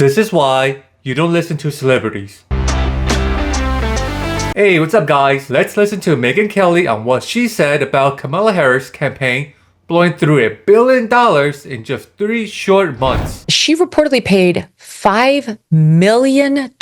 This is why you don't listen to celebrities. Hey, what's up guys? Let's listen to Megyn Kelly on what she said about Kamala Harris' campaign blowing through $1 billion in just 3 short months. She reportedly paid $5 million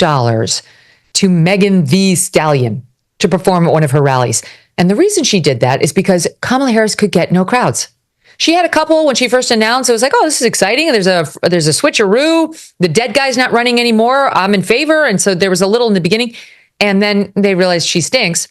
to Megan Thee Stallion to perform at one of her rallies. And the reason she did that is because Kamala Harris could get no crowds. She had a couple when she first announced. It was like, oh, this is exciting. And there's a switcheroo. The dead guy's not running anymore. I'm in favor. And so there was a little in the beginning. And then they realized she stinks.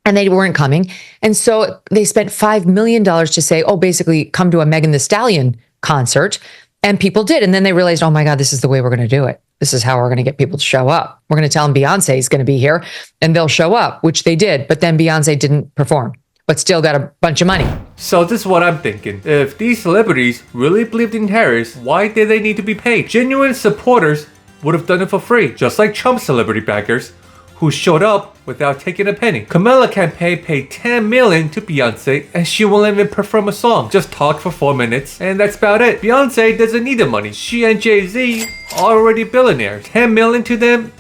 And they weren't coming. And so they spent $5 million to say, oh, basically come to a Megan Thee Stallion concert. And people did. And then they realized, oh my God, this is the way we're going to do it. This is how we're going to get people to show up. We're going to tell them Beyoncé is going to be here and they'll show up, which they did. But then Beyoncé didn't perform, but still got a bunch of money. So this is what I'm thinking. If these celebrities really believed in Harris, why did they need to be paid? Genuine supporters would have done it for free, just like Trump celebrity backers who showed up without taking a penny. Kamala campaign paid $10 million to Beyoncé and she won't even perform a song. Just talk for 4 minutes and that's about it. Beyoncé doesn't need the money. She and Jay-Z are already billionaires. $10 million to them,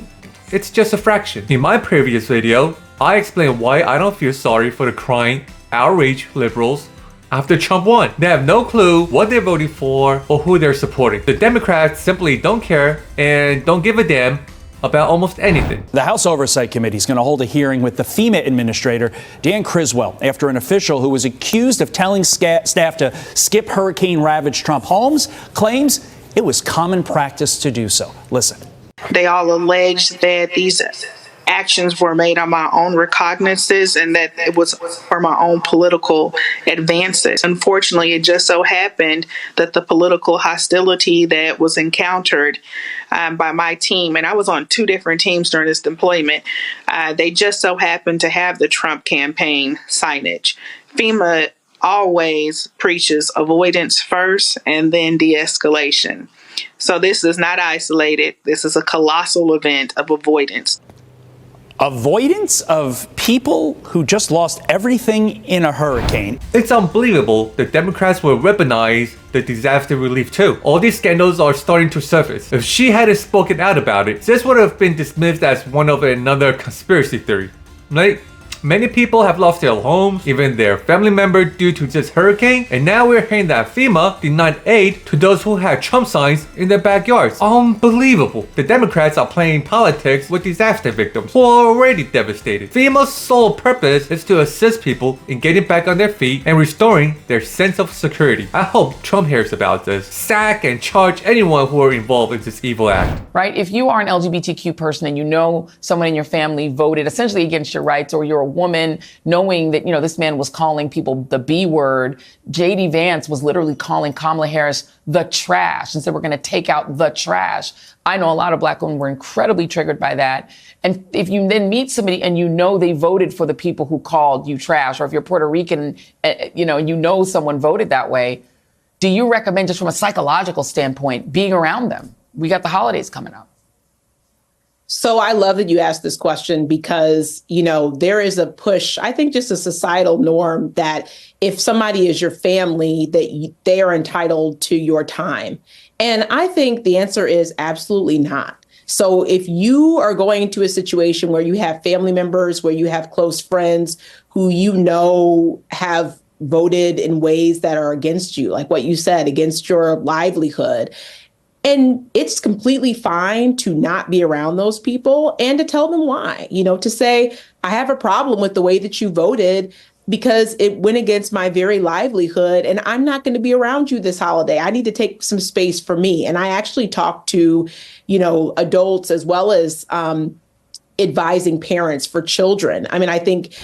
it's just a fraction. In my previous video, I explained why I don't feel sorry for the crying, outraged liberals after Trump won. They have no clue what they're voting for or who they're supporting. The Democrats simply don't care and don't give a damn about almost anything. The House Oversight Committee is going to hold a hearing with the FEMA administrator, Dan Criswell, after an official who was accused of telling staff to skip hurricane-ravaged Trump homes claims it was common practice to do so. Listen. They all allege that these actions were made on my own recognizances and that it was for my own political advances. Unfortunately, it just so happened that the political hostility that was encountered by my team, and I was on 2 different teams during this deployment, they just so happened to have the Trump campaign signage. FEMA always preaches avoidance first and then de-escalation. So this is not isolated. This is a colossal event of avoidance. Avoidance of people who just lost everything in a hurricane. It's unbelievable the Democrats will weaponize the disaster relief too. All these scandals are starting to surface. If she hadn't spoken out about it, this would have been dismissed as one of another conspiracy theory. Right? Many people have lost their homes, even their family member due to this hurricane, and now we're hearing that FEMA denied aid to those who had Trump signs in their backyards. Unbelievable. The Democrats are playing politics with disaster victims who are already devastated. FEMA's sole purpose is to assist people in getting back on their feet and restoring their sense of security. I hope Trump hears about this. Sack and charge anyone who are involved in this evil act. Right? If you are an LGBTQ person and you know someone in your family voted essentially against your rights, or you're a woman, knowing that, this man was calling people the B word. J.D. Vance was literally calling Kamala Harris the trash and said, we're going to take out the trash. I know a lot of Black women were incredibly triggered by that. And if you then meet somebody and they voted for the people who called you trash, or if you're Puerto Rican, and someone voted that way, do you recommend, just from a psychological standpoint, being around them? We got the holidays coming up. So I love that you asked this question because, there is a push, I think just a societal norm that if somebody is your family, that they are entitled to your time. And I think the answer is absolutely not. So if you are going into a situation where you have family members, where you have close friends who have voted in ways that are against you, like what you said, against your livelihood, and it's completely fine to not be around those people and to tell them why, to say, I have a problem with the way that you voted because it went against my very livelihood and I'm not going to be around you this holiday. I need to take some space for me. And I actually talk to, adults as well as advising parents for children. I mean, I think,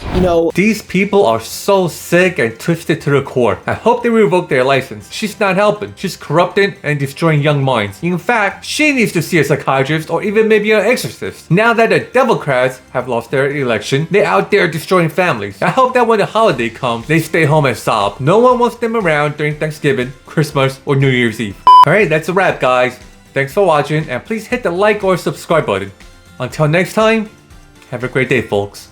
These people are so sick and twisted to the core. I hope they revoke their license. She's not helping. She's corrupting and destroying young minds. In fact, she needs to see a psychiatrist or even maybe an exorcist. Now that the Democrats have lost their election, they're out there destroying families. I hope that when the holiday comes, they stay home and sob. No one wants them around during Thanksgiving, Christmas, or New Year's Eve. Alright, that's a wrap, guys. Thanks for watching, and please hit the like or subscribe button. Until next time, have a great day, folks.